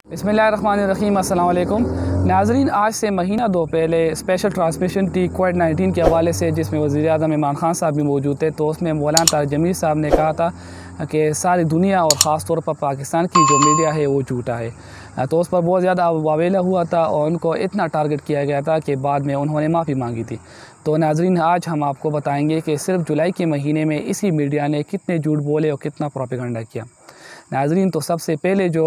बिस्मिल्लाहिर्रहमानिर्रहीम, अस्सलाम वालेकुम नाज़रीन। आज से महीना दो पहले स्पेशल ट्रांसमिशन थी कोविड-19 के हवाले से, जिसमें वज़ीर-ए-आज़म इमरान खान साहब भी मौजूद थे। तो उसमें मौलाना तारिक जमील साहब ने कहा था कि सारी दुनिया और ख़ास तौर पर पाकिस्तान की जो मीडिया है वो झूठा है। तो उस पर बहुत ज़्यादा वावेला हुआ था और उनको इतना टारगेट किया गया था कि बाद में उन्होंने माफ़ी मांगी थी। तो नाज़रीन, आज हम आपको बताएंगे कि सिर्फ जुलाई के महीने में इसी मीडिया ने कितने झूठ बोले और कितना प्रोपेगेंडा किया। नाज़रीन, तो सबसे पहले जो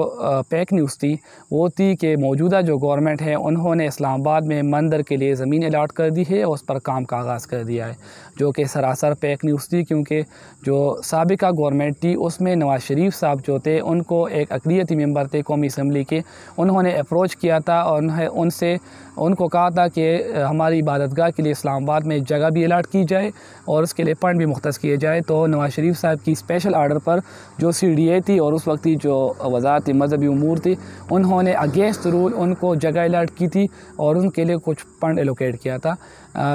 फेक न्यूज़ थी वो थी कि मौजूदा जो गवर्नमेंट है उन्होंने इस्लामाबाद में मंदिर के लिए ज़मीन अलाट कर दी है और उस पर काम का आगाज़ कर दिया है, जो कि सरासर फेक न्यूज़ थी। क्योंकि जो साबिका गवर्नमेंट थी उसमें नवाज़ शरीफ साहब जो थे उनको एक अक़लियती मेंबर थे कौमी असम्बली के, उन्होंने अप्रोच किया था और उनको कहा था कि हमारी इबादतगाह के लिए इस्लामाबाद में जगह भी अलाट की जाए और उसके लिए फंड भी मुख्तस किए जाए। तो नवाज़ शरीफ साहब की स्पेशल आर्डर पर जो CDA थी और उस वक्त की जो वज़ारत मज़हबी उमूर थी, उन्होंने अगेंस्ट रूल उनको जगह अलाट की थी और उनके लिए कुछ फंड एलोकेट किया था।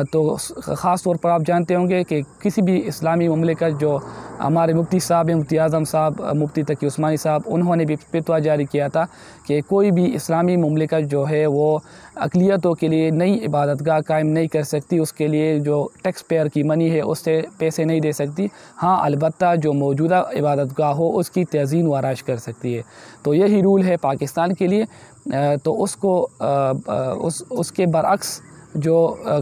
तो ख़ास तौर पर आप जानते होंगे कि किसी भी इस्लामी ममलिकत, जो हमारे मुफ्ती साहब हैं, मुफ्ती आज़म साहब, मुफ्ती तकी उस्मानी साहब, उन्होंने भी फतवा जारी किया था कि कोई भी इस्लामी ममलिकत जो है वो अक़लियतों के लिए नई इबादतगाह कायम नहीं कर सकती, उसके लिए जो टैक्स पेयर की मनी है उससे पैसे नहीं दे सकती। हाँ, अलबत्ता जो मौजूदा इबादतगाह हो उसकी तज़ीन व आराइश कर सकती है। तो यही रूल है पाकिस्तान के लिए। तो उसके बरअक्स जो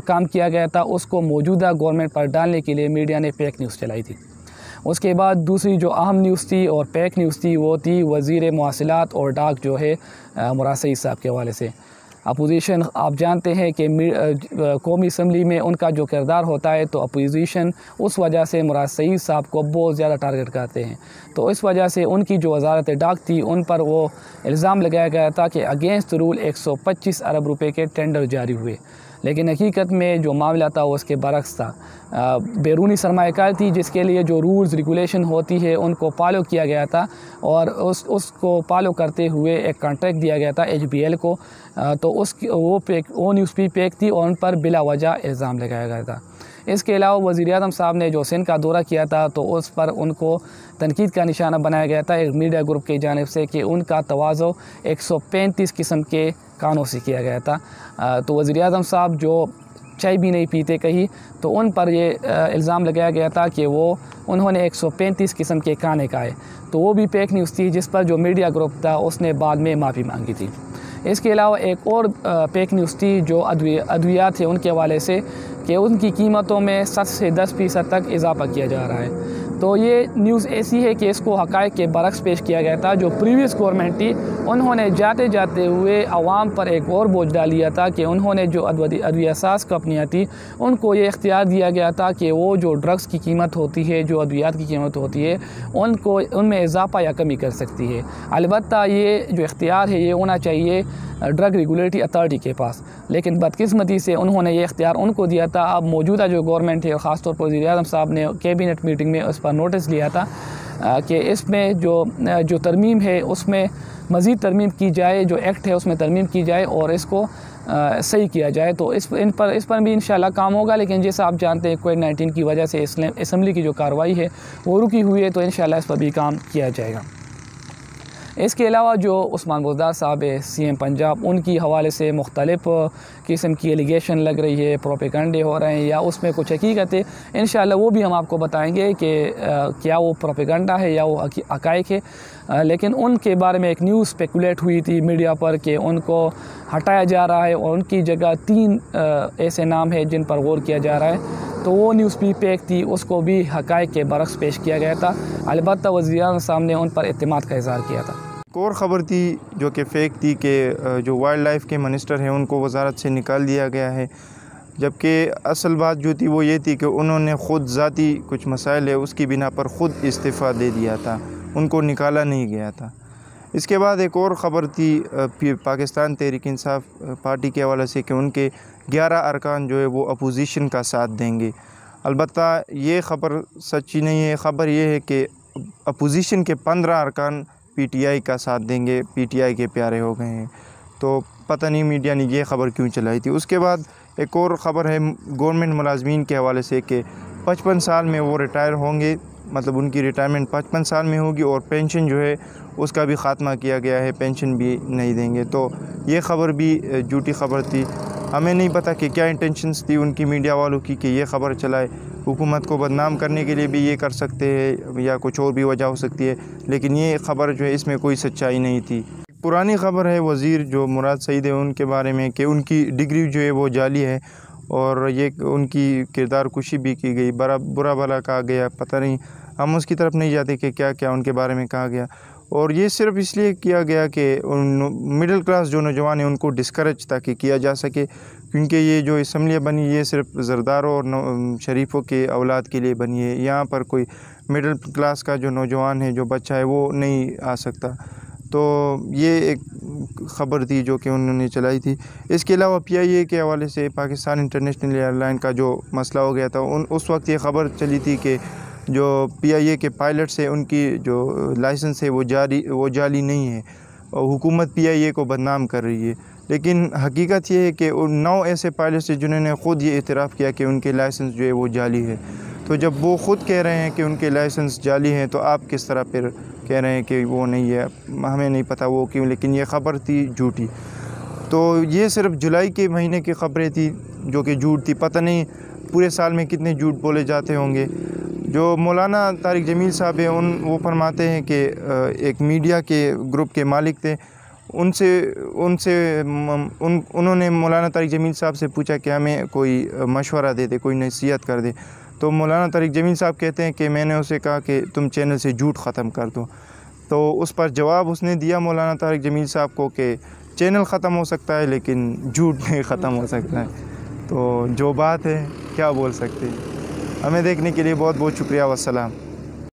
काम किया गया था उसको मौजूदा गवर्नमेंट पर डालने के लिए मीडिया ने फेक न्यूज़ चलाई थी। उसके बाद दूसरी जो अहम न्यूज़ थी और फेक न्यूज़ थी वो थी वज़ीर मवासिलात और डाक जो है मुराद सईद साहब के हवाले से। अपोजिशन, आप जानते हैं कि कौमी असम्बली में उनका जो किरदार होता है, तो अपोजिशन उस वजह से मुराद सईद साहब को बहुत ज़्यादा टारगेट करते हैं। तो इस वजह से उनकी जो वज़ारत डाक थी उन पर वो इल्ज़ाम लगाया गया था कि अगेंस्ट रूल 125 अरब रुपए के टेंडर जारी हुए, लेकिन हकीकत में जो मामला था वो उसके बरक्स था। बैरूनी सरमायाकार थी जिसके लिए जो रूल्स रेगुलेशन होती है उनको फॉलो किया गया था और उसको फॉलो करते हुए एक कॉन्ट्रैक्ट दिया गया था HBL को। तो वो न्यूज़ भी फेक थी और उन पर बिला वजह इल्ज़ाम लगाया गया था। इसके अलावा वज़ीर-ए-आज़म साहब ने जो सिंध का दौरा किया था तो उस पर उनको तनकीद का निशाना बनाया गया था एक मीडिया ग्रुप की जानिब से कि उनका तवाज़ो 135 किस्म के कानों से किया गया था। तो वज़ीर-ए-आज़म साहब जो चाय भी नहीं पीते कहीं, तो उन पर ये इल्ज़ाम लगाया गया था कि उन्होंने 135 किस्म के खाने खाए। तो वो भी फेक न्यूज़ थी, जिस पर जो मीडिया ग्रुप था उसने बाद में माफ़ी मांगी थी। इसके अलावा एक और फेक न्यूज़ थी जो अद्वियात थे उनके हवाले से, कि उनकी कीमतों में 7 से 10% तक इजाफ़ा किया जा रहा है। तो ये न्यूज़ ऐसी है कि इसको हक़ाइक़ के बरक्स पेश किया गया था। जो प्रीवियस गवर्नमेंट थी उन्होंने जाते जाते हुए आवाम पर एक और बोझ डाल दिया था कि उन्होंने जो अद्वियासास कंपनियाँ थी उनको ये इख्तियार दिया गया था कि वो जो ड्रग्स की कीमत होती है, जो अद्वियात की कीमत होती है, उनमें इजाफ़ा या कमी कर सकती है। अलबत्ता ये जो इख्तियार है ये होना चाहिए ड्रग रेगुलेटरी अथॉरिटी के पास, लेकिन बदकिस्मती से उन्होंने ये इख्तियार उनको दिया था। अब मौजूदा जो गवर्नमेंट है, ख़ास तौर पर वज़ीर-ए-आज़म साहब ने कैबिनेट मीटिंग में उस पर नोटिस लिया था कि इसमें जो तरमीम है उसमें मज़ीद तरमीम की जाए, जो एक्ट है उसमें तरमीम की जाए और इसको सही किया जाए। तो इस पर भी इंशाल्लाह काम होगा। लेकिन जैसा आप जानते हैं कोविड-19 की वजह से असम्बली की जो कार्रवाई है वो रुकी हुई है, तो इंशाल्लाह इस पर भी काम किया जाएगा। इसके अलावा जो उस्मान बुज़दार साहब है CM पंजाब, उनकी हवाले से मुख्तलिफ़ किस्म की एलिगेशन लग रही है, प्रोपेगेंडे हो रहे हैं या उसमें कुछ हकीकत है, इंशाल्लाह वो भी हम आपको बताएंगे कि क्या वो प्रोपेगेंडा है या वो हक़ाइक़ है। लेकिन उनके बारे में एक न्यूज़ स्पेकुलेट हुई थी मीडिया पर कि उनको हटाया जा रहा है और उनकी जगह 3 ऐसे नाम है जिन पर गौर किया जा रहा है। तो वो न्यूज़ भी फेक थी, उसको भी हक़ाइक़ के बरक्स पेश किया गया था। अलबत्ता वज़ीर-ए-आज़म साहब ने उन पर एतमाद का इज़हार किया था। एक और ख़बर थी जो कि फ़ेक थी कि जो वाइल्ड लाइफ के मिनिस्टर हैं उनको वज़ारत से निकाल दिया गया है, जबकि असल बात जो थी वो ये थी कि उन्होंने ख़ुद ज़ाती कुछ मसाइल है उसकी बिना पर ख़ुद इस्तीफ़ा दे दिया था, उनको निकाला नहीं गया था। इसके बाद एक और ख़बर थी पाकिस्तान तहरीक इंसाफ पार्टी के हवाले से कि उनके 11 अरकान जो है वो अपोजिशन का साथ देंगे। अलबत्ता ये ख़बर सच्ची नहीं है। ख़बर ये है कि अपोजिशन के 15 अरकान PTI का साथ देंगे, PTI के प्यारे हो गए हैं। तो पता नहीं मीडिया ने ये ख़बर क्यों चलाई थी। उसके बाद एक और ख़बर है गवर्नमेंट मुलाजमीन के हवाले से कि 55 साल में वो रिटायर होंगे, मतलब उनकी रिटायरमेंट 55 साल में होगी और पेंशन जो है उसका भी ख़ात्मा किया गया है, पेंशन भी नहीं देंगे। तो ये ख़बर भी झूठी ख़बर थी। हमें नहीं पता कि क्या इंटेंशंस थी उनकी मीडिया वालों की कि ये ख़बर चलाए। हुकूमत को बदनाम करने के लिए भी ये कर सकते हैं या कुछ और भी वजह हो सकती है, लेकिन ये ख़बर जो है इसमें कोई सच्चाई नहीं थी। पुरानी ख़बर है वज़ीर जो मुराद सईद है उनके बारे में कि उनकी डिग्री जो है वो जाली है और ये उनकी किरदार कुशी भी की गई, बुरा भला कहा गया। पता नहीं, हम उसकी तरफ नहीं जाते कि क्या क्या उनके बारे में कहा गया। और ये सिर्फ़ इसलिए किया गया कि उन मिडिल क्लास जो नौजवान हैं उनको डिस्करेज ताकि किया जा सके, क्योंकि ये जो असम्बलियाँ बनी ये सिर्फ ज़रदारों और शरीफों के औलाद के लिए बनी है। यहाँ पर कोई मिडिल क्लास का जो नौजवान है, जो बच्चा है, वो नहीं आ सकता। तो ये एक ख़बर थी जो कि उन्होंने चलाई थी। इसके अलावा PIA के हवाले से पाकिस्तान इंटरनेशनल एयरलाइन का जो मसला हो गया था, उस वक्त ये ख़बर चली थी कि जो PIA के पायलट्स हैं उनकी जो लाइसेंस है वो जाली नहीं है और हुकूमत PIA को बदनाम कर रही है। लेकिन हकीकत ये है कि 9 ऐसे पायलट्स हैं जिन्होंने ख़ुद ये इतराफ़ किया कि उनके लाइसेंस जो है वो जाली है। तो जब वो ख़ुद कह रहे हैं कि उनके लाइसेंस जाली हैं, तो आप किस तरह फिर कह रहे हैं कि वो नहीं है? हमें नहीं पता वो क्यों, लेकिन ये ख़बर थी झूठी। तो ये सिर्फ़ जुलाई के महीने की ख़बरें थी जो कि झूठ थी। पता नहीं पूरे साल में कितने झूठ बोले जाते होंगे। जो मौलाना तारिक जमील साहब हैं वो फरमाते हैं कि एक मीडिया के ग्रुप के मालिक थे, उन्होंने मौलाना तारिक जमील साहब से पूछा कि हमें कोई मशवरा दे दे, कोई नसीहत कर दे। तो मौलाना तारिक जमील साहब कहते हैं कि मैंने उसे कहा कि तुम चैनल से झूठ ख़त्म कर दो। तो उस पर जवाब उसने दिया मौलाना तारिक जमील साहब को कि चैनल ख़त्म हो सकता है लेकिन झूठ नहीं ख़त्म हो सकता है। तो जो बात है क्या बोल सकते हैं। हमें देखने के लिए बहुत बहुत शुक्रिया। वस्सलाम।